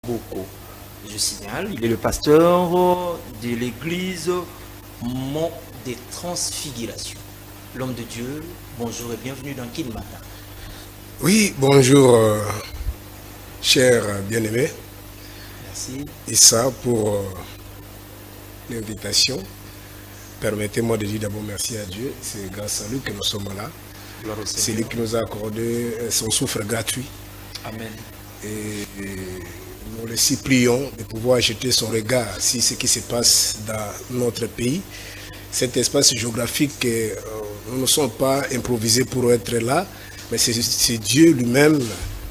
Taboko. Je signale, il est le pasteur de l'église Mont des Transfigurations. L'homme de Dieu, bonjour et bienvenue dans Kin Matin. Oui, bonjour, cher bien-aimé. Merci. Issa, pour l'invitation. Permettez-moi de dire d'abord merci à Dieu. C'est grâce à lui que nous sommes là. C'est lui qui nous a accordé son souffle gratuit. Amen. Et nous le supplions de pouvoir jeter son regard sur ce qui se passe dans notre pays. Cet espace géographique, nous ne sommes pas improvisés pour être là, mais c'est Dieu lui-même,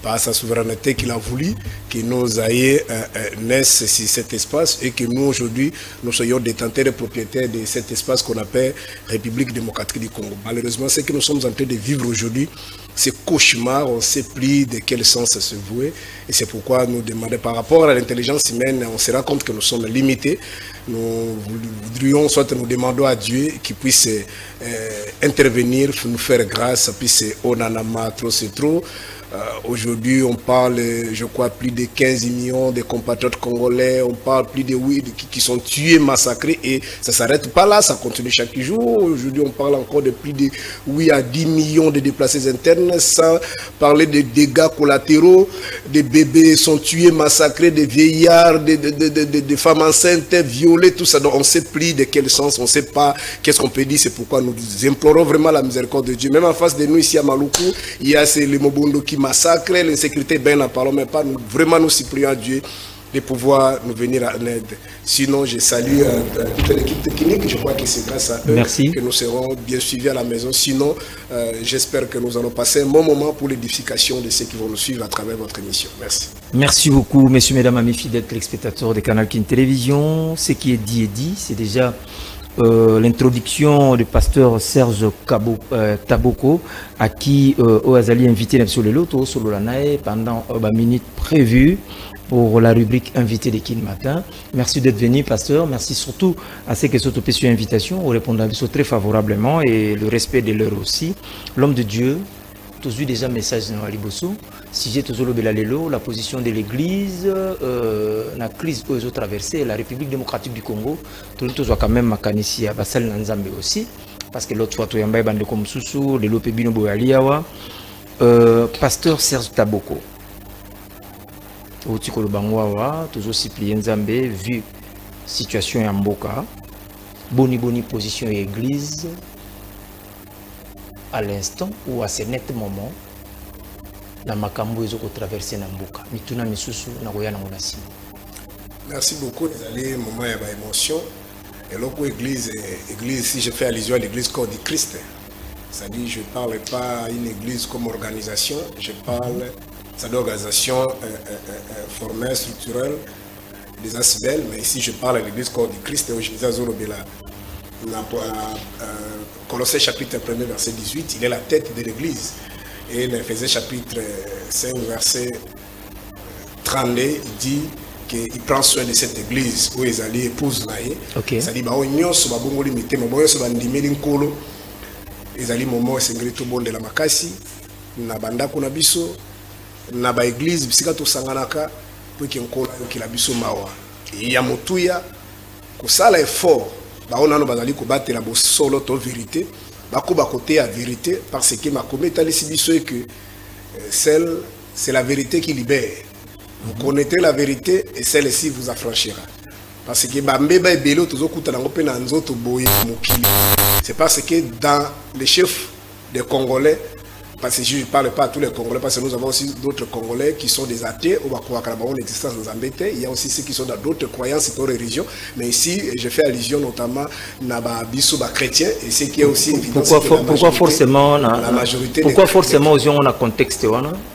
par sa souveraineté, qu'il a voulu que nos aïeux naissent sur cet espace et que nous, aujourd'hui, nous soyons détenteurs et propriétaires de cet espace qu'on appelle République démocratique du Congo. Malheureusement, ce que nous sommes en train de vivre aujourd'hui, c'est cauchemar, on ne sait plus de quel sens se vouer. Et c'est pourquoi nous demandons, par rapport à l'intelligence humaine, on se rend compte que nous sommes limités. Nous voudrions, soit nous demandons à Dieu qu'il puisse intervenir, nous faire grâce, puisse onanama, trop c'est trop. Aujourd'hui, on parle, je crois, plus de 15 millions de compatriotes congolais. On parle plus de 8 qui sont tués, massacrés. Et ça ne s'arrête pas là, ça continue chaque jour. Aujourd'hui, on parle encore de plus de 8 à 10 millions de déplacés internes, sans parler de dégâts collatéraux. Des bébés sont tués, massacrés, des vieillards, des femmes enceintes, violées, tout ça. Donc, on ne sait plus de quel sens, on ne sait pas qu'est-ce qu'on peut dire. C'est pourquoi nous implorons vraiment la miséricorde de Dieu. Même en face de nous, ici à Maluku, il y a les Mobondo qui massacre, l'insécurité, ben n'en parlons même pas. Nous, vraiment, nous supplions à Dieu de pouvoir nous venir en aide. Sinon, je salue toute l'équipe technique. Je crois que c'est grâce à eux que nous serons bien suivis à la maison. Sinon, j'espère que nous allons passer un bon moment pour l'édification de ceux qui vont nous suivre à travers votre émission. Merci. Merci beaucoup, messieurs, mesdames, amis fidèles téléspectateurs de Canal Kin Télévision. Ce qui est dit, c'est déjà l'introduction du pasteur Serge Taboko, à qui Oazali a invité sur le loto, sur l'anae, pendant la minute prévue pour la rubrique invité de Kin Matin. Merci d'être venu, pasteur. Merci surtout à ceux qui sont occupés sur l'invitation. On répond très favorablement et le respect de l'heure aussi. L'homme de Dieu, tous vu déjà message dans Aliboso. Si j'ai toujours la position de l'Église, la crise aux autres traversées, la République démocratique du Congo, tout quand même makanisi à Basal Nanzambe aussi, parce que l'autre fois, tu as bande comme Soussou, le Lopebino Boaliawa, pasteur Serge Taboko. Au Tikolo Bangwawa, toujours Cyprien Nzambe, vu situation en Mboka, boni position et Église, à l'instant ou à ce net moment, la makambo ezoko traverser na mboka mituna misusu na koya na monasimo. Merci beaucoup. Nous allons moment ya ba émotion et l'autre église si je fais allusion à l'église corps du Christ, c'est-à-dire je parle pas à une église comme organisation, je parle d'organisation formelle, structurelle des asbel, mais ici je parle à l'église corps du Christ. Aujourd'hui Azorobela Colossiens chapitre 1 verset 18, il est la tête de l'église. Et dans Éphésiens chapitre 5 verset 32, il dit qu'il prend soin de cette église où ils allaient épouser naïe. C'est-à-dire ils allaient moment sengri tout bon de la makasi na banda kuna biso na ba église bisika to sanganaka pour que nkola ki la biso mawa ya motuya ko sala effort ba ona no bazali ko batela bo solo to vérité. Bakoba côté à vérité parce que ma comète et que c'est la vérité qui libère. Vous connaîtrez la vérité et celle-ci vous affranchira. Parce que c'est parce que dans les chefs des Congolais, parce que je ne parle pas à tous les Congolais, parce que nous avons aussi d'autres Congolais qui sont des athées, il y a aussi ceux qui sont dans d'autres croyances et d'autres religions, mais ici je fais allusion notamment à Bissouba chrétien et ce qui est aussi évident. Pourquoi forcément la majorité pourquoi forcément on a contexte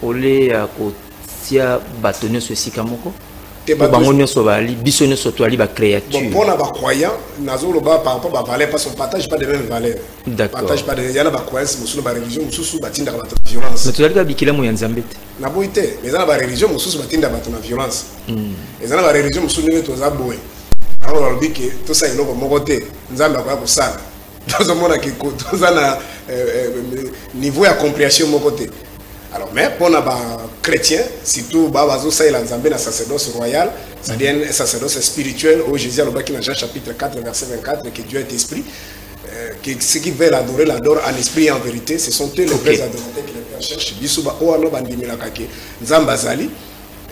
on les a bâtonné ceci comme bangonyo sobali bisonyo sotwali ba créature bon na ba croyant nazo loba par rapport ba valeur parce qu'on partage pas de mêmes valeurs. D'accord. Partage pas de yana ba croyance mususu ba religion mususu batinda ba violence. Mais tu as bikila mu yanzambe na boité mais yana ba religion mususu batinda ba violence. Et yana ba religion mususu ne to za boé. Alors on dit que tout ça iloko mokote nzambe akwa ko sala. Dans mona ki to za na niveau ya compréhension mokote. Alors mais pour na ba chrétien, surtout Babazo Saïla Nzambé, un sacerdoce royal, c'est-à-dire un sacerdoce spirituel, où Jésus a le dans Jean chapitre 4, verset 24, que Dieu est esprit, que ceux qui veulent l'adorer l'adorent en esprit et en vérité, ce sont eux les vrais adorateurs qui les cherchent. Bisouba Oano Bandimila Kake, Nzambazali,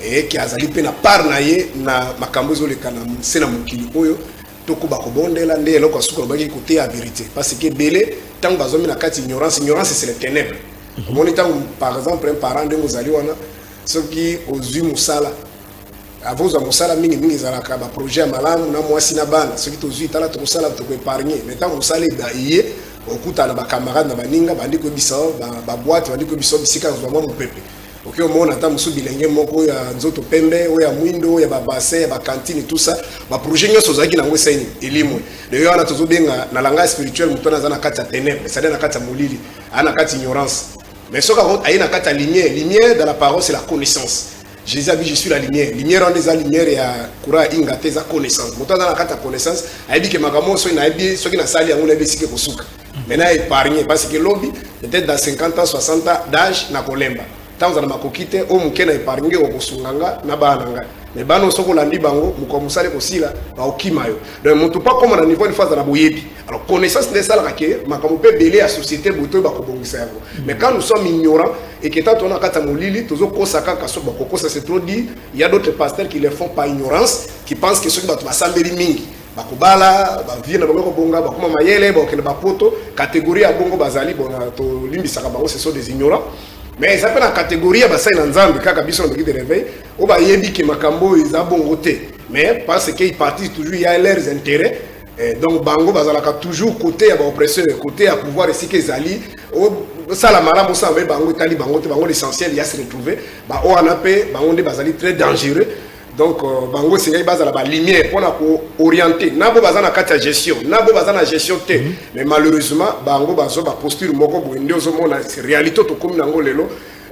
et qui a zali pe na parnaye na makambozo le kana sena mukili oyo tokuba kobondela nde eloko asuka lobaki côté la vérité parce que belé tant bazomi na kati ignorance c'est les ténèbres. Moni tant par exemple un parent de mozali wana ceux qui ozui musala avant za musala mingi zalaka ba projet malamu na mwasi na bana ceux qui tozui tala to musala to épargner mais tant musala da iye okuta na ba camarade na baninga bandi ko biso ba boîte bandi ko biso bisika zo mwa mupepe. Ok, au moins on attend musu bilenge moko ya nzoto pembe o ya mwindo ya ba bassin ya ba cantine tout ça ba projet nyoso zaki na ngwe saini elimu de yo ana tozo benga na langage spirituel mutona za na kati ya ténèbres c'est à na kati ya molili ana kati ignorance mais soka a na kati ya lumière dans la parole c'est la connaissance. Jésus a dit je suis la lumière on des lumière ya kura ingate za connaissance mutona na kati ya connaissance a dit que magamo so na bi soki na sali yango na bi sike kosuka maintenant épargné parce que lobby peut-être dans 50 ans 60 ans d'âge na kolemba tant za makokite o mukena épargné o kosunganga na bananga mais bano soko landi bango muko musale kosila ba okimayo donc mutu pas comme na niveau une phase na boyebi alors connaissance de ça la ke makamu pe belé à société boto ba kobongisa yango mais quand nous sommes ignorants et que tant on a kata molili tozo kosaka kaso ba kokosa c'est trop dit il y a d'autres pasteurs qui le font par ignorance qui pensent que ceux qui ba basambeli mingi bakubala ba vie na bango bonga ba kuma mayele ba okela ba poto catégorie ya bongo bazali bona to limbisaka bango ce sont des ignorants. Mais ça peut la catégorie à bassin Nzambe kaka biso na de réveil o ba yebi ke makambo eza bongote mais parce qu'ils participent toujours il y a leurs intérêts donc bango bazalaka toujours côté à oppresseur côté à pouvoir ici que zali o ça la malamu ça mais bango tali bango te bango l'essentiel il y a se retrouver ba o anape bango de bazali très dangereux donc bango c'est base la lumière pour orienter nabo bazana kati gestion nabo bazana gestion té mais malheureusement bango bazo ba posture moko boende ozomona c'est réalité to comme nango lelo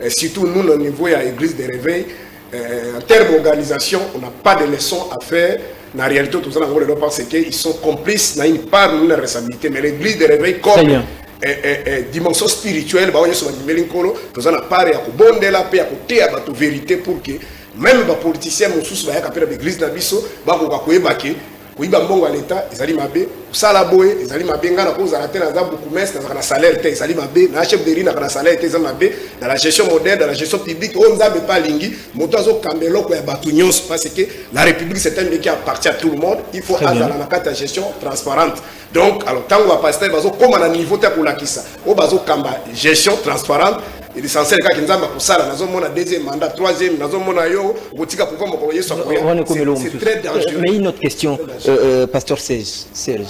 surtout nous au niveau ya église de réveil en termes d'organisation on n'a pas de leçons à faire na réalité tout ça nango lelo parce que ils sont complices na une part de leur responsabilité mais l'église de réveil comme dimension spirituelle ba onyeso ba dimelinkolo to ça na part ya kobondela pe ya kotea ba to vérité pour que même les politiciens mosusu ba yakapela l'église na biso ba ko koyebake koyiba mbongo à l'état ezali mabe sala boye ezali mabe ngana ko za la za beaucoup mais na salaire te ezali mabe na chef de rina na salaire te ezali mabe dans la gestion moderne dans la gestion publique on nzambe pas lingi moto azo kambelo ko ya batu nyonso parce que la république c'est un pays qui appartient à tout le monde il faut azala na kata gestion transparente donc alors tango va pasteur bazo comme na niveau te pour la kisa o bazo kamba gestion transparente. Il est essentiel quand Nzamba pour ça, nous avons un deuxième mandat, troisième, nous avons un yo, c'est très dangereux. Mais une autre question, pasteur Serge.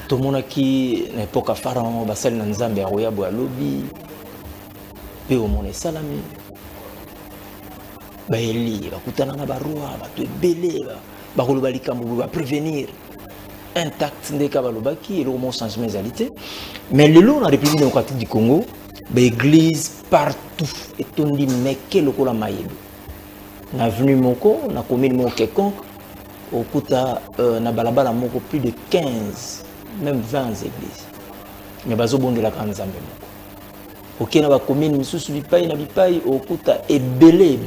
Tout le monde qui n'est pas pharaon, basal Nzamba aroya bo lobby, pe au monde salami. Ba eli, ba kutana na barua, ba to belé, ba koloba likambo ba prévenir. Intact ndeka balobaki et le moment changement réalité mais le long la République démocratique du Congo l'église partout et on dit mais quel lokola mayebi na venu moko na commune moko quelconque au kuta na balabala moko plus de 15 même 20 églises mais bazo bonde la kanzambe moko OK na ba commune misusu bipai na bipai au kuta ebele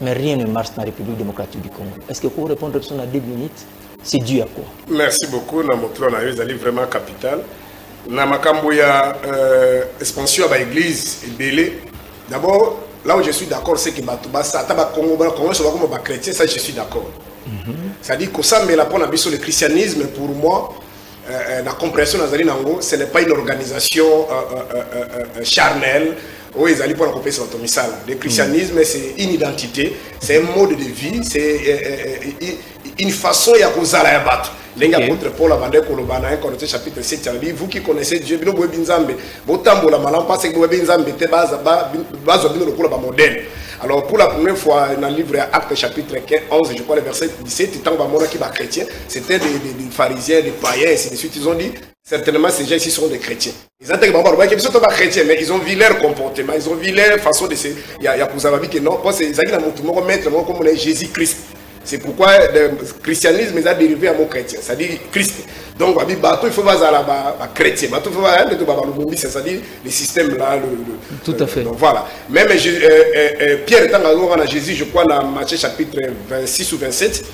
mais rien ne marche dans la République démocratique du Congo. Est-ce que vous répondre à la 2 minutes? C'est dû à quoi? Merci beaucoup. Dans mon plan, on a vraiment capital. Dans ma camboya expansion à l'église et belé. D'abord, là où je suis d'accord, c'est que ça Congo, comme chrétien, ça je suis d'accord. C'est-à-dire que ça, mais la pour le christianisme, pour moi, la compréhension dans ce n'est pas une organisation charnelle. Oui, ils allaient pour la compétition automisale. Le christianisme, c'est une identité, c'est un mode de vie, c'est une façon de causer la battre. L'apôtre Paul a demandé à Corinthiens chapitre 7, il dit, vous qui connaissez Dieu, vous avez Nzambe, vous tambola malam parce que vous avez Nzambe, vous modèle. Alors pour la première fois dans le livre Actes chapitre 11, je crois le verset 17, tant que qui va chrétien, c'était des pharisiens, des païens, et ainsi de suite. Ils ont dit, certainement ces gens ici sont des chrétiens. Ils ont dit qu'ils sont pas chrétiens, mais ils ont vu leur comportement, ils ont vu leur façon de se. Il y a pour ça que non, parce qu'ils ont dit maître comme Jésus-Christ. C'est pourquoi le christianisme est dérivé à mon chrétien, c'est-à-dire Christ. Donc, il faut voir chrétien, il faut voir c'est-à-dire le système là. Tout à fait. Donc, voilà. Même Pierre est en Jésus, je crois, dans Matthieu chapitre 26 ou 27,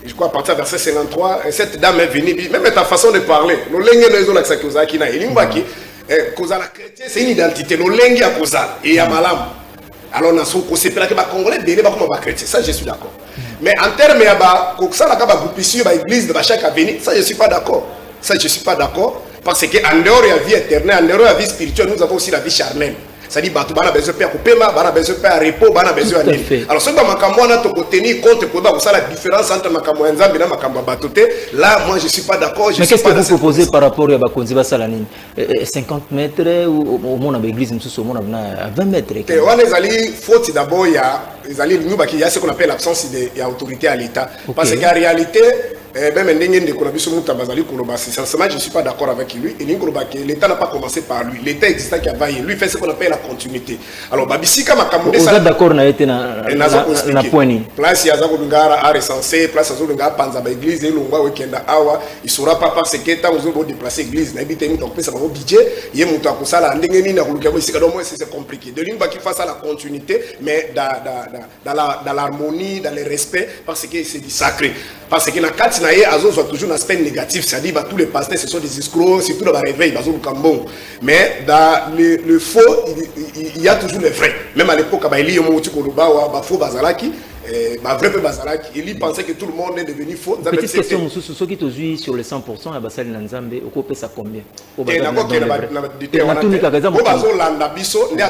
je crois à partir du verset 53, cette dame est venue, même ta façon de parler, c'est une identité, et alors, on s'est fait que les Congolais sont chrétiens, ça je suis d'accord. Mais en termes de l'église de chaque avenue, ça je ne suis pas d'accord. Ça je ne suis pas d'accord. Parce qu'en dehors de la vie éternelle, en dehors de la vie spirituelle, nous avons aussi la vie charnelle. C'est-à-dire que nous avons besoin de repos, nous avons besoin de repos, nous avons besoin de. Alors, si nous avons tenir compte de la différence entre Makambo et Nzambe et Makambo Batote, là, moi je ne suis pas d'accord. Mais qu'est-ce que vous proposez par rapport à Bakonzi Basalanine 50 mètres ou au monde de l'église, au monde à 20 mètres? Il faut d'abord, il y a ce qu'on appelle l'absence d'autorité à l'État. Parce qu'en réalité, même sincèrement, je ne suis pas d'accord avec lui. L'État n'a pas commencé par lui. L'État existant qui a vaillé. Lui fait ce qu'on appelle la continuité. Alors, Babisika Makamode. Vous êtes d'accord avec la poignée? Place Yazagolungara a recensé, place Yazagolungara Panzaba Église, et Lungwa Wekenda Awa. Il ne saura pas parce que tant vous avez déplacé l'église. N'habitez pas donc ça va au budget. Il y a mon temps ça. C'est compliqué. De l'une qui fasse à la continuité, mais dans l'harmonie, dans le respect, parce que c'est du sacré. Parce que dans le cas a toujours un aspect négatif, c'est-à-dire que tous les pasteurs ce sont des escrocs, surtout dans le réveil, mais dans le faux, il y a toujours le vrai. Même à l'époque, il y a un faux Bazalaki, un vrai Bazalaki, il pensait que tout le monde est devenu faux. Petite question, ceux qui te jouent sur les 100%, à Basal Nanzambe, au coupé ça combien? À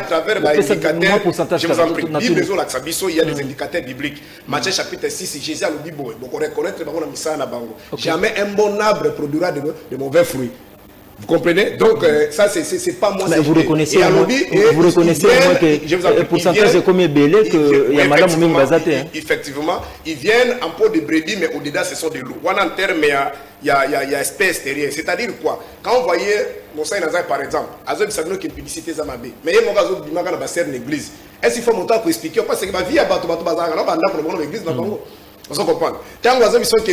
travers l'indicateurs, je vous en prie, il y a des indicateurs bibliques. Matthieu chapitre 6, Jésus a le dit, jamais un bon arbre produira de mauvais fruits. Vous comprenez? Donc, ça, c'est pas moi. Vous reconnaissez que le pourcentage est combien belé que y a madame Moumine Bazate. Effectivement, ils viennent en pot de brebis, mais au-dedans, ce sont des loups. En termes, il y a espèce derrière. C'est-à-dire quoi? Quand on voyait Moussa Nazar, par exemple, Azov Sabino qui est publicité Zamabé, mais il y a mon gars qui est une église. Est-ce qu'il faut monter pour expliquer? Parce que ma vie a battu Bazar, on a une église dans le Congo. Vous comprenez? Quand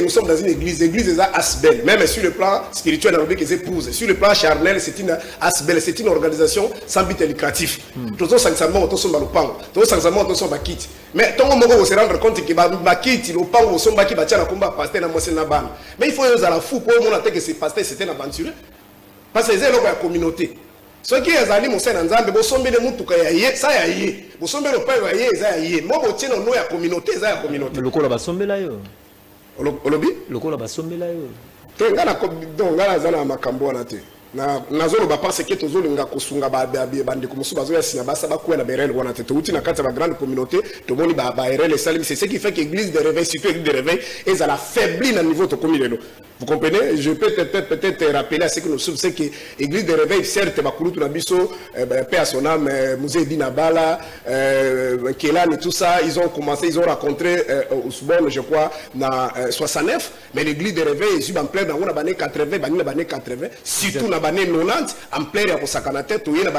nous sommes dans une église, l'église est asbelle. Même sur le plan spirituel, sur le plan charnel, c'est une asbelle, c'est une organisation sans but lucratif. Tous les sanctions, tous sont balopang, tous les sanctions, tous sont bakit. Mais tant qu'on se rendre compte que bakit, le pang, sont bakit, batia na combat pasteur na moissé na ban. Mais il faut aller à la fou pour montrer que ces pasteurs c'était un aventureux. Parce que c'est la communauté. Ce qui est allé, mon Seigneur, vous sommes des moutouka, ça y est, vous sommes le père, ça y est. Moi, vous tenez nous la communauté, ça y est communauté. Le col va sommer là, yo. Le col va sommer là, yo. Tengana donc là, zana makambo na te. Na zolo ba parce que tozo linga kosunga ba bande komusu bazo ya sinya basa ba kuwa na berel wana te. Touti na kati ba grande communauté, to moni ba RL salim, c'est ce qui fait que l'église de réveil, surtout l'église de réveil, est à la faiblir à niveau to communauté. Vous comprenez? Je peux peut-être rappeler à ce que nous sommes, c'est que l'église de réveil, certes, Bakulutu Nabiso, paix à son âme, Musée Dinabala, Kélan et tout ça, ils ont commencé, ils ont rencontré Ousbon, je crois, en 69, mais l'église de réveil, ils sont en plein dans les 80, dans les 80, surtout dans les 90, en plein dans les 50, dans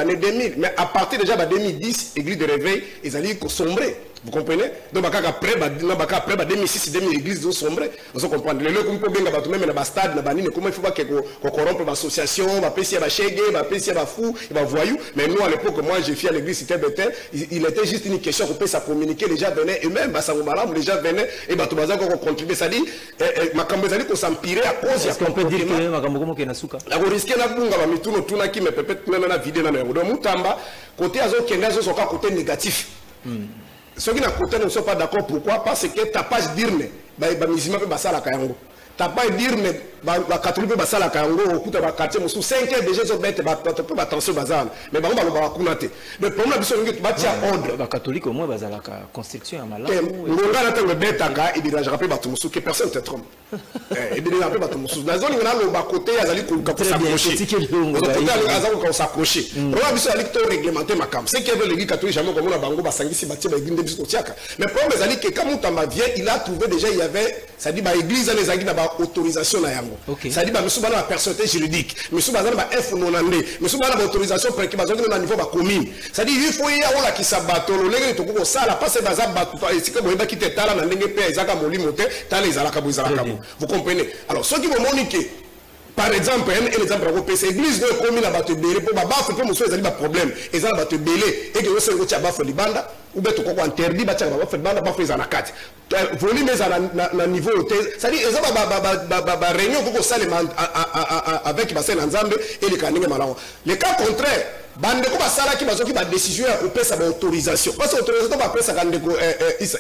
les 2000. Mais à partir déjà de 2010, l'église de réveil, ils allaient sombrer. Vous comprenez? Donc, après 2006, 2000, l'église ont sombré. Vous comprenez? Les gens qui ont même dans le stade, comment il faut pas qu'on corrompe l'association, on va passer à chégué, on va passer à fou, on va voyou. Mais nous, à l'époque, moi, j'ai fait à l'église, c'était bête. Il était juste une question qu'on puisse communiquer. Les gens venaient, et même, les gens venaient, et tout le monde contribuait. Ça dit, ma cambazali qu'on s'empirait à cause. Est-ce qu'on peut dire que ma cambo qui est nasuka? La risque na bunga, ma mituno tuna qui me peut-être même la vidéo na mero. Donc, Moutamba, côté azo kenda, sont côté négatif. Ceux qui ne sont pas d'accord, pourquoi? Parce que ta page d'irne, musulman peut passer à la Kayango. Ta page d'irne, la catholique peut passer à la Kayango, au coup de la quartier, sous 5 ans déjà, ils ont bête, peut pas attention bazar. Mais on va le kunate. Le problème, c'est que tu vas tirer ordre. La catholique, au moins, bazar la construction à Malawi. On va attendre le bête, il dira, je rappelle Batumoussou, que personne ne te trompe. Il dira, rappelle Batumoussou. Dans la zone, il y a le côté, il y a s'accrocher. On va aller réglementer ma cam. C'est qu'il y avait l'église catholique, jamais comme on a bango, basangisi, bâti, l'église de Biscotiaka. Mais le problème, c'est que quand Moutamba vient, il a trouvé déjà, il y avait, ça dit, l'église, les agues, autorisation à Yango. ça dit bah monsieur bana personnalité juridique monsieur bazana ba F90 monsieur bana autorisation préque bazana na niveau ba commune ça dit il faut y avoir qui sabato le lenge to ko sala pas c'est bazaba bato esika boyeba ki te tala na ndenge pe ezaka molimo te tala ezalaka bo vous comprenez alors ceux qui vont moniquer par exemple, un exemple à c'est l'église de commune à battre belé pour baffe pour monsieur les problème ils ont battu belé et que vous savez que baffe libanda ou bien tout quoi interdit battre baffe libanda baffe les anakati volume na niveau ça dit ils ont ba réunion pour ça avec bassin nzambe et les kaninga malao le cas contraire bande ko basala ki bazoki ba décision ya opesa ba autorisation parce que autorisation ba pesa kandeko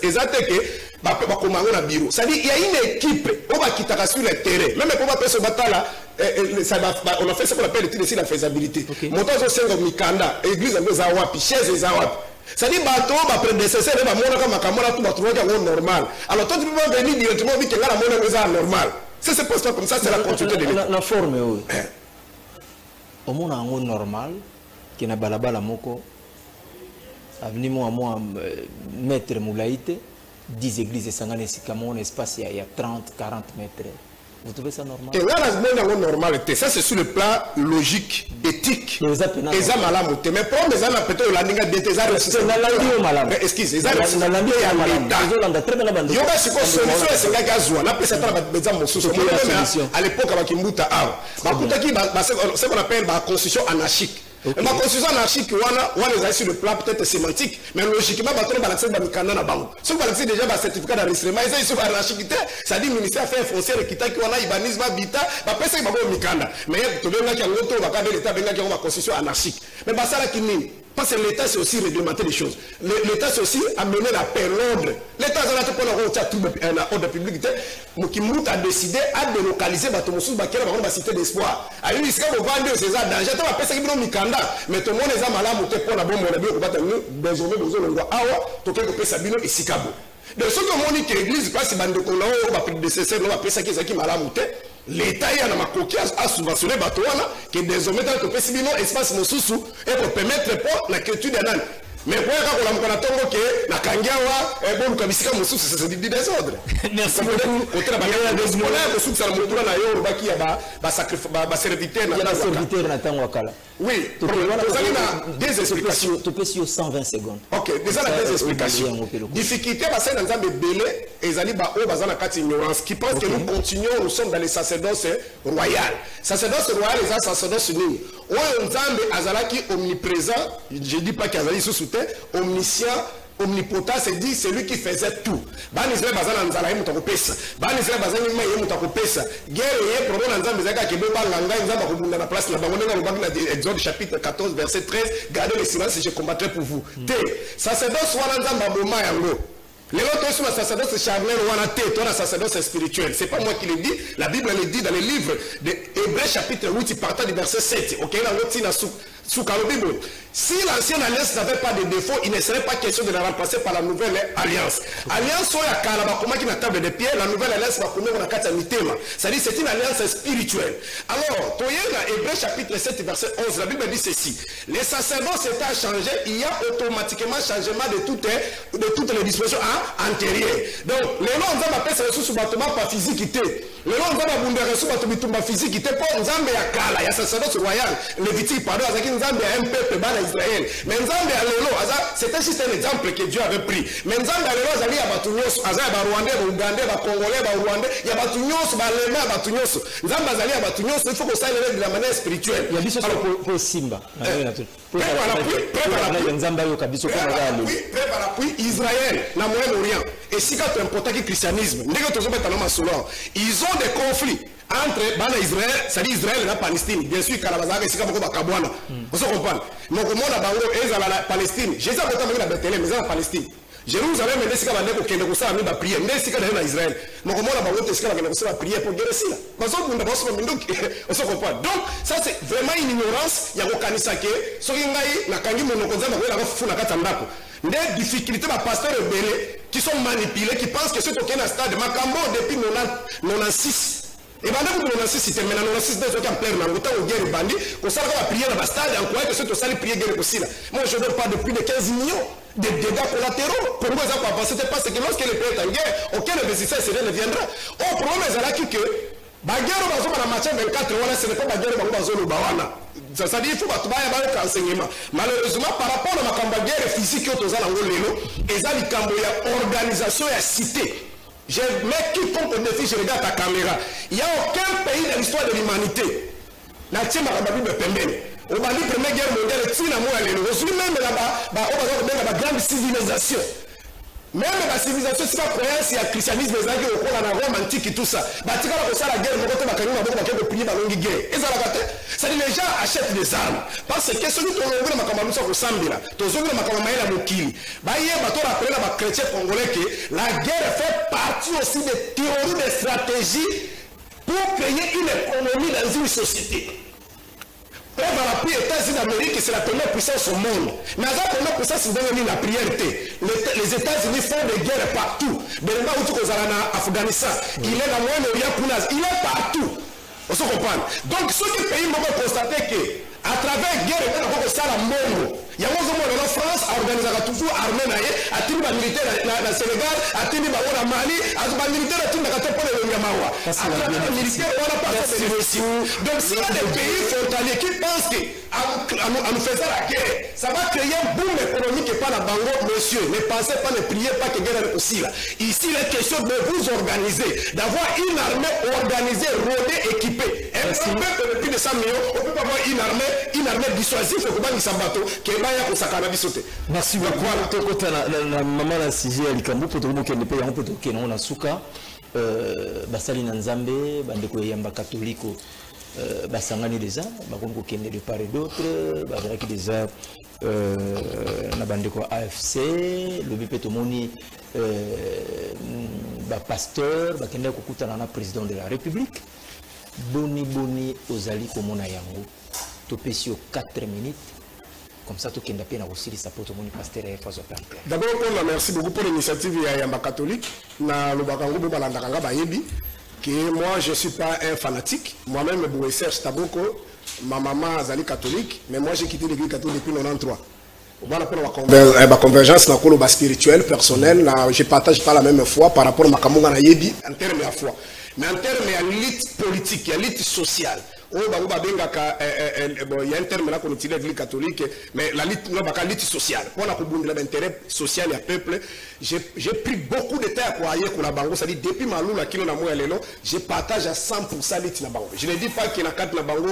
ezateke ba komanga na bureau ça dit il y a une équipe on va quitter sur le terrain même pour ba pesa batala on a fait ce qu'on appelle l'étude la faisabilité montant zo sengo mikanda église ngo za wapi chaise za wapi ça dit bato ba prédécesseur ba mona kama kamona tout ba trouver que normal alors toi tu peux venir directement vite là la mona za normal c'est pas comme ça c'est la continuité de la forme oui au monde en normal qui na balabala moko avenue moi mettre moulaïté 10 églises et sangane sikamo un espace il y a 30 40 mètres. Vous trouvez ça normal? Et là la normalité ça c'est sur le plan logique éthique et ça malamu mais pour les gens peut-être la ninga détesa na landio malamu excuse ça na landio ya malamu zolanda très bien la bande yoba siko solution c'est nga gazwa na pesa tala beza mosusu à l'époque avec Kimbuta awa bakutaki c'est qu'on appelle la constitution anarchique. Ma constitution anarchique on est sur le plan peut-être sémantique mais logiquement bateau balaxer ba mikanda na bango so balaxer déjà ba certificat d'enregistrement ils sont anarchique ça dit ministère affaires foncières kitaki wana ibanisme bita ba pesa ba mikanda mais to benga ki ngoto ba ka l'état benga ki ma constitution anarchique mais ba sala kinini parce que l'État c'est aussi réglementer les choses. L'État c'est aussi amener la paix, l'ordre. L'État c'est là pour l'ordre public. Mokimut a décidé à délocaliser Batomosu Bakela dans la cité d'espoir. À lui, c'est qu'on va vendre ces danger. Tu vas penser qu'il y a un mikanda, mais tout le monde est à malade pour la bombe. On a bien combattu désormais besoin de awa. Tout le monde peut s'abîmer et sikabo. De ce que mon église passe c'est bande qu'on a prédécesseur, on va penser qu'il y a qui malade. L'État y a ma coquille à subventionner Batouana qui est désormais dans le possible espace Mosusu et pour permettre pour la culture d'un an. Mais pour que la tongo que la kangiawa et bon kabisika Mosusu c'est du désordre. Merci beaucoup. Côté la bagarre des moulins Mosusu ça le motura na yo baki ya ba sacrifice ba serviteur na la serviteur na tango wakala. Oui, vous avez des explications. Tu peux sur 120 secondes. OK, déjà la des explications. Difficulté parce que dans belé et zali ba o bazana kati ignorance qui pense que nous continuons nous sommes dans les sacerdoce royal. Sacerdoce royal et sacerdoce nini. O nzambe azalaki omniprésent, je dis pas qu'azali sous soutien, omniscient omnipotent, c'est dit celui qui faisait tout. Ban Israël bazana nzala ye mutakopesa. Ban Israël bazana yima ye mutakopesa. Guerre ye problème nzambe zaka ke beba langa nzamba ko bunda na place là bango nga lobaki na Exode chapitre 14 verset 13, gardez le silence et je combattrai pour vous. Té, sacerdoce wana nzamba boma yango. Les autres sont sacerdoce charnel ou un sacerdoce spirituel. C'est pas moi qui le dis. La Bible le dit dans le livre d'Hébreux chapitre 8, partant du verset 7. Ok, si l'ancienne alliance n'avait pas de défaut, il ne serait pas question de la remplacer par la nouvelle alliance. Alliance soya kalaba comment qui na table de pierre, la nouvelle alliance va connaître na kata mitema. C'est-à-dire c'est une alliance spirituelle. Alors, toyena Hébreux chapitre 7 verset 11, la Bible dit ceci. Les sacerdoces étant changés, il y a automatiquement changement de toutes les dispositions antérieures. Donc, les noms on appelle ça sous bâtiment pas physique. Les noms on va bundere sous bâtiment physique pour nzambe ya kala, ya sacerdoce royal, Lévitique pardon, avec nzambe ya un peuple bana Israël. Mais nzambe ya lelo, c'était juste un exemple que Dieu avait pris. Mais nzambe ya lelo azali ya batu nyonso, azali ba Rwandais, ba Ougandais, ba Congolais, ba Rwandais, ya batu nyonso, ba Allemand, batu nyonso. Nzambe azali ya batu nyonso, il faut que ça aille de la manière spirituelle. Il y a biso pour Simba. Prépare l'appui Israël, la Moyen-Orient. Et si quand tu importes le christianisme, ils ont des conflits entre Israël, c'est-à-dire Israël et la Palestine. Bien sûr, Kalabazaka, c'est comme Kabouana. Vous comprenez? Donc, au monde, la Palestine. Jésus a voté la Bethléem, mais la Palestine. Jérusalem, mais c'est quand même que ça a mis la prière. Mais c'est quand même Israël. Donc, au monde, c'est quand même la prière pour guérir ça. Parce que on se comprend. Donc, ça, c'est vraiment une ignorance. Il y a aucun nisake. Ce qui est là, quand il y a des difficultés, les pasteurs rebelles qui sont manipulés, qui pensent que c'est aucun stade. Macambo depuis 96. Et bien, vous avez c'était maintenant 96 des autres en plein dans le temps où guerre bandit, qu'on s'arrête à prier dans le stade, en croyant que c'est au salut prier guerre aussi là. Moi, je ne veux pas de plus de 15 millions de dégâts collatéraux. Pour moi, ça ne pas parce que lorsque le pays est en guerre, aucun investisseur ne viendra. Au problème, c'est là que Baguero bazo na match 24 wala ce n'est pas baguero bazo lo bawana. Ça dit il faut pas tuba ya enseignement. Malheureusement par rapport à ma baguero physique que toza nango lelo, eza likambo ya organisation ya cité. Je mets quiconque au défi, je regarde ta caméra. Il n'y a aucun pays de l'histoire de l'humanité. La tienne m'a dit de pembele. Au Mali, première guerre mondiale, tu n'as pas le aujourd'hui même là-bas, on va la grande civilisation. Même la civilisation, c'est pas croyance, il y a christianisme, il y a la Rome antique et tout ça. Bah, tu vas la guerre, on prier dans la guerre. Et ça va ça dit les gens achètent des armes. Parce que celui qui a ouvert ma camarade au Sambila, tu as ouvert ma camarade à Mokili. Bah, hier, tu as rappelé à chrétien congolais que la guerre fait partie aussi des théories, des stratégies pour créer une économie dans une société. Preuve à la pluie, États-Unis d'Amérique, c'est la première puissance au monde. Mais la première puissance, c'est devenu la priorité. Les États-Unis font des guerres partout. Benema Outukozalana, Afghanistan, il est dans le Moyen-Orient, il est partout. On se comprend. Donc, ceux qui pays vont constater que, à travers la guerre, il y a ça la monde. Il y a la France a organisé toujours l'armée, a tenu la militaire dans Sénégal, a tenu la Mali, a tenu la militaire à tenu le Yamawa. A tenu la militaire, on n'a pas fait de aussi. Donc, s'il y a des pays frontaliers qui pensent qu'en nous faisant la guerre, ça va créer un boom économique et pas la bango, monsieur. Ne pensez pas, ne priez pas que la guerre est aussi là. Ici, il est question de vous organiser, d'avoir une armée organisée, rodée, équipée. Et on peut que depuis 200 millions, on peut pas avoir une armée dissuasive, il faut pas qu'il s'en bateau. Merci beaucoup. Maman la sujet à Likambo pour tout le monde qui ne peut pas pour qui non na suka basali na nzambe bandeko yamba catholique basangani déjà bakongo kende de part et d'autre bazaki déjà na bandeko AFC le BP tomoni ba pasteur bakende kokutana na président de la République boni ozali komona yango topesio 4 minutes. Comme ça, tout le monde a aussi sa porte mon pasteur et phase opérateur. D'abord, merci beaucoup pour l'initiative de Yamba catholique. Na le bakango balandakanga bayebi que moi je suis pas un fanatique. Moi-même Serge Taboko, ma maman azali catholique, mais moi j'ai quitté l'église catholique depuis 93. La convergence na kolo spirituelle personnelle, je partage pas la même foi par rapport à ma kamunga na yebi en termes de foi. Mais en termes de lutte politique, de lutte sociale. Il y a un terme là qu'on utilise l'église catholique, mais la lutte sociale. Pour l'intérêt social et peuple, j'ai pris beaucoup de temps pour aller pour la bango. C'est-à-dire, depuis ma loula qui je partage à 100% lutte na bango. Je ne dis pas qu'il y a 4 na bango,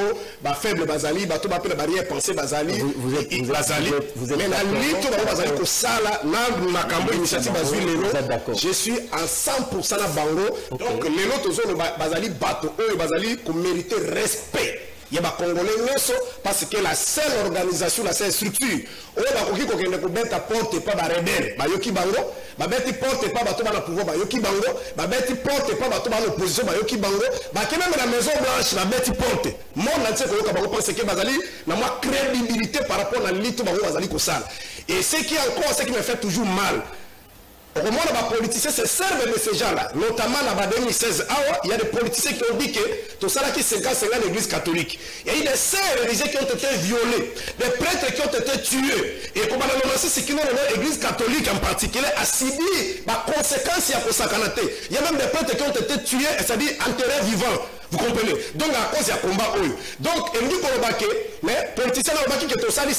faible bazali, tout la barrière pensée bazali, mais la lutte bazali ko sala na kambo initiative bazali lelo. Je suis à 100% na bango. Donc les autres zones bazali bateau, eux bazali ko mériter respect. Il y a des Congolais parce que la seule organisation, la seule structure, on a dit qu'on ne peut pas porter pas de rebelle, Bayoki Bango, Babeti porte pas bateau dans le pouvoir, Bayoki Bango, Babeti porte pas bateau dans l'opposition, Bayoki Bango, même la Maison Blanche, Babeti porte. Mon entier pense que Bazali n'a moins crédibilité par rapport à l'élite Bazali Kosal. Et ce qui est encore, ce qui me fait toujours mal. Au moment où les politiciens se servent de ces gens-là, notamment en 2016, il y a des politiciens qui ont dit que tout ça qui se casse dans l'église catholique. Il y a eu des sœurs religieuses qui ont été violées, des prêtres qui ont été tués. Et comme on a annoncé, c'est que l'église catholique en particulier a subi les conséquences de il y a même des prêtres qui ont été tués, c'est-à-dire enterrés vivants. Vous comprenez? Donc, à cause, il y a combat. Donc, il dit que mais les politiciens ont dit que tout ça, 50-50.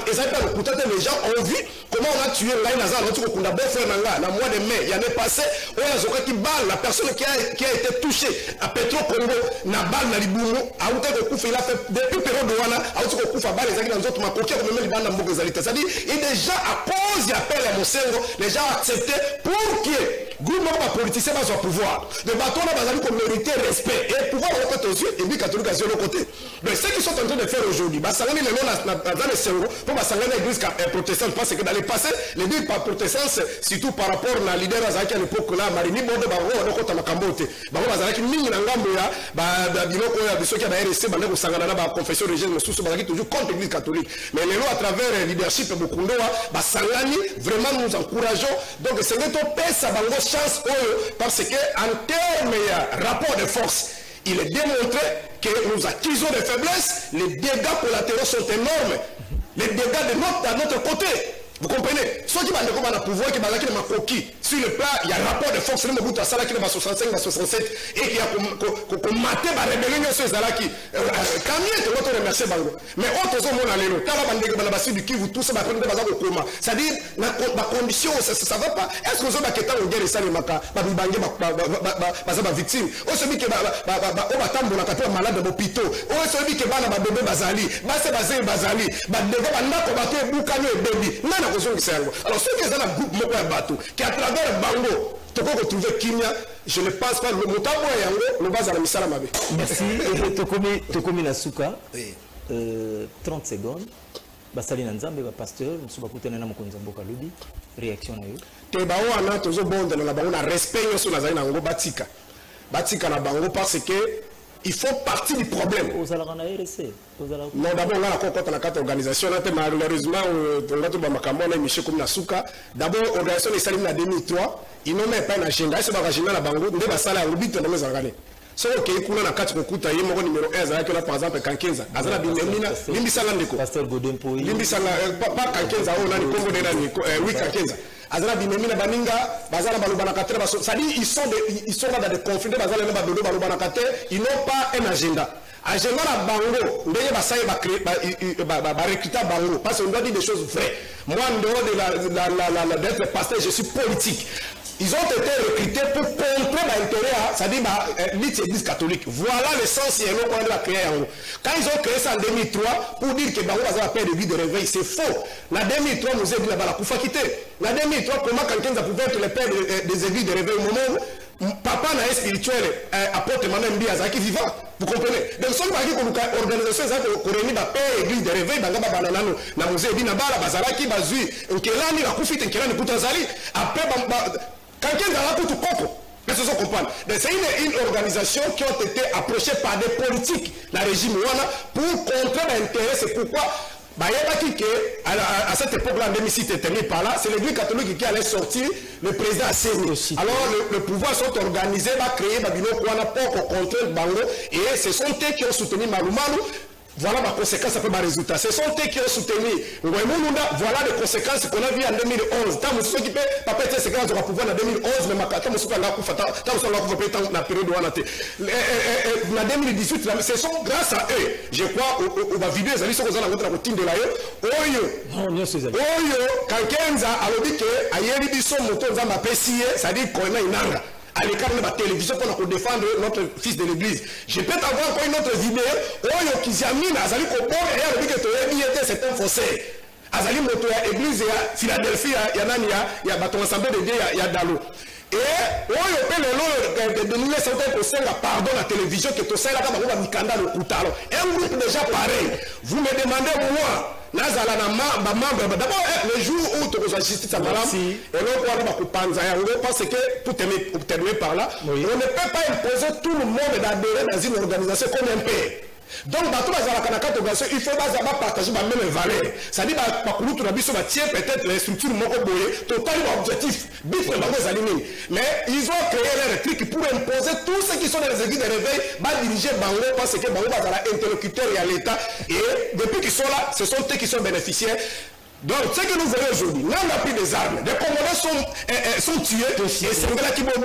Et ça, les gens ont vu comment on a tué Lai Nazar, on a beau frère Nanga, le mois de mai, il y en est passé, on a qui balle, la personne qui a été touchée à Petro-Congo, na balle, na Liboumou, a outé que Kouf, il a fait depuis période de Wana, a outé que Kouf a balle, les gens dans d'autres macoquets, on met les balles dans beaucoup de c'est-à-dire, et déjà, à cause, il appelle à Mosengo, les gens ont accepté pour que gouvernement de politiciens va au pouvoir. Le bâton là, va qu'on mérite respect. Et pouvoir au côté aux yeux, et puis catholique à l'autre côté. Mais ce qu'ils sont en train de faire aujourd'hui, ça va dans les cerveaux, pour l'église protestante, parce que dans les passés, l'église protestante, surtout par rapport à la leader à l'époque là, Marini Bode Baro, on a un Cambote. Baro Bazaki, Ming Nangamboya, Biloko, ceux qui avaient resté, Bandeko Sangana, confession religieuse, mais sous Bazaki toujours contre l'église catholique. Mais les lois à travers le leadership de Bukundoa, Sangani, vraiment nous encourageons. Donc c'est notre paix, ça va chance parce qu'en termes de rapport de force, il est démontré que nous accusons des faiblesses, les dégâts collatéraux sont énormes, les dégâts de notre côté. Vous comprenez? Soit qui va le pouvoir, qui va le coquille. Sur le plat, il y a un rapport de force, le Mobutu Asala qui est 65, 67, et qui a maté la rébellion sur Zalaki. Camille, tu vas te remercier, Bango. Mais autres hommes, on a l'élo. Quand on va du Kivu, tout ça va prendre des bazar au coma. C'est-à-dire, la condition, ça ne va pas. Est-ce que vous avez un guerre et ça, les maca, ma victime? Ou celui qui va tambour, la capitale malade de l'hôpital. Ou celui qui va na bébé Bazali. Basé Bazali. Combattre Boukano et Baby. Alors, ceux qui sont dans le groupe Moko et Batou, qui à travers Bango, tu peux retrouver Kimia, je ne pense pas, le Moutabo et Yango, le bas à la Missala Mabé. Merci. Tokomi Nasuka, 30 secondes. Basali Nanzambe, pasteur, nous sommes à Nana Mokonzambo Kalubi. Réaction à eux. Tebao Ana, toujours bon de la Bango, respect sur la Zaina Nango Batika. Batika na Bango parce que. Il faut partir du problème. Non, d'abord, on a la carte organisation. Malheureusement, on a tout le Michel comme Nasuka. D'abord, l'organisation est saluée en 2003. Ils n'ont même pas un agenda. C'est un agenda à Bango. Nous devons saluer au but de nos organes. Si on a la carte de numéro 1, par exemple, Kankenza. Azala Bimemina, Limbisanga Ndeko. Pasteur Godempo. Limbisanga, pas Kankenza, on a le Congo de oui, Kankenza. Azala Bimemina Baninga, Bazala Balubanakate, ça dit ils sont là dans des conflits, Bazala Balubanakate, ils n'ont pas un agenda. Agenda la Bango, Ndeye Basaye va recruter Bango, parce qu'on doit dire des choses vraies. Moi, en dehors d'être pasteur, je suis politique. Ils ont été recrutés pour contrer l'intérêt, c'est-à-dire l'église catholique. Voilà le sens et le point de la créer. Quand ils ont créé ça en 2003, pour dire que Bango va faire des vies de réveil, c'est faux. En 2003, nous avons dit la Koufa quitté. En 2003, comment quelqu'un pouvait être le père des églises de réveil au moment où papa n'a spirituel, apporte Manem Biazaki vivant. Vous comprenez? Donc, si vous avez une organisation qui a une église de réveil, na musée Bina Bala, Bazalaki, Bazui, Nkelani, la Koufite, Nkelani, Koutazali, après, quelqu'un dans la Koutou Koko. Mais ce sont comprendre. C'est une organisation qui a été approchée par des politiques, la régime Ouana, pour contrer l'intérêt. C'est pourquoi, à cette époque-là, en 2006, terminé par là, c'est l'église catholique qui allait sortir le président a saisi. Alors, le pouvoir sont organisés, va créer Babino Ouana pour contrer Bango, et ce sont eux qui ont soutenu Malumalu. Voilà ma conséquence, ça fait ma résultat. Ce sont eux qui ont soutenu Ngouemounounda. Voilà les conséquences qu'on a vues en 2011. Tant que ceux qui paient, papa était séquence de pouvoir en 2011, mais ma carte, la période de Wanate. En 2018, ce sont grâce à eux, je crois, aux vidéos, ils sont dans la routine de l'ailleurs. Oyo, quand Kenza a dit que Ayeri Bisson Moto Zamba Pessie, ça dit qu'on a une langue. À l'écart de la télévision pour défendre notre fils de l'église. Je peux avoir encore une autre vidéo. Oyo Kizamine, Azali Kopo, et elle dit que tu es c'est un fossé. Azali Moto, l'église à Philadelphie, il y a Baton Assemblée de Dieu, il y a Dalo. Et Oyo peut de nous laisser pardon à la télévision que tu sais là, comme on Mikanda le Koutalo. Un groupe déjà pareil. Vous me demandez moi. D'abord, le jour où tu as justice à Malam, et l'on pense que, pour terminer par là, on ne peut pas imposer tout le monde d'adhérer dans une organisation comme un père. Donc, il faut partager les mêmes valeurs. C'est-à-dire que peut-être les structures totalement objectif. Mais ils ont créé leur truc pour imposer tous ceux qui sont dans les églises de réveil, diriger Bango parce que Bango va interlocuteur et à l'État. Et depuis qu'ils sont là, ce sont eux qui sont bénéficiaires. Donc, ce que nous voyons aujourd'hui, là, on a pris des armes. Les Congolais sont tués. Et c'est un gars qui m'a dit,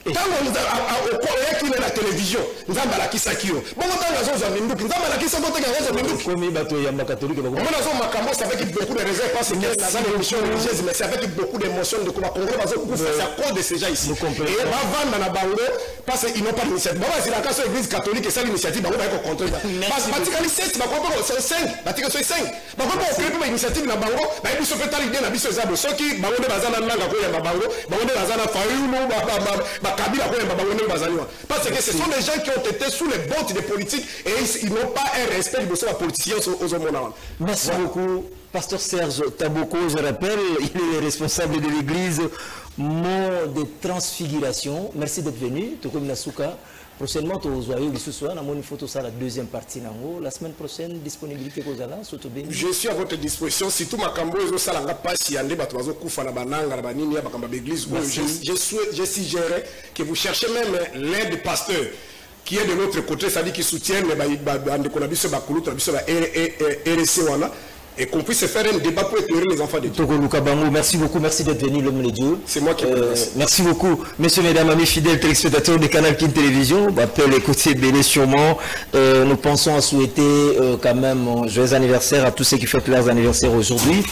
tant qu'on a qui est la télévision, nous avons la Kisakio. Bon, nous avons Minduki, nous avons la Kisakio. Comme il y a un catholique, nous avons c'est avec beaucoup de réserves parce que nous avons une émission religieuse, mais c'est avec beaucoup d'émotions de Congo. C'est à cause de ces gens ici. Et on va vendre dans la Bango parce qu'ils n'ont pas d'initiative. Bon, c'est la case de l'église catholique et c'est l'initiative, on va être contre. Parce que Vatican 7, c'est 5. Vatican 5. Donc, on va créer une initiative dans la Bango, ils sont fait l'idée dans la Bisso Zabo. Ceux qui, Bango de Bazana Nanga, Bango, Bango de Bazana Fayoulou, parce que ce sont des gens qui ont été sous les bottes des politiques et ils n'ont pas un respect de la politicien aux hommes. Merci beaucoup, Pasteur Serge Taboko. Je rappelle, il est le responsable de l'église Mont de Transfiguration. Merci d'être venu. Tokomi Nasuka. Prochainement, tu vas ce soir, on a une photo ça la deuxième partie. La semaine prochaine, disponibilité aux alliés. Je suis à votre disposition. Si tout ma cambo est au salanga pas si ande batwazo kufa na bananga na banini ya bakamba l'église. Je suggérerais que vous cherchez même l'aide du pasteur. qui est de l'autre côté, c'est-à-dire qui soutiennent et qu'on puisse faire un débat pour éclairer les enfants de Dieu. Merci beaucoup, merci d'être venu, l'homme de Dieu. C'est moi qui vous remercie. Merci beaucoup, messieurs, mesdames, amis fidèles téléspectateurs de Canal Kin Télévision. On peut l'écouter béné sûrement. Nous pensons à souhaiter quand même joyeux anniversaire à tous ceux qui fêtent leurs anniversaires aujourd'hui.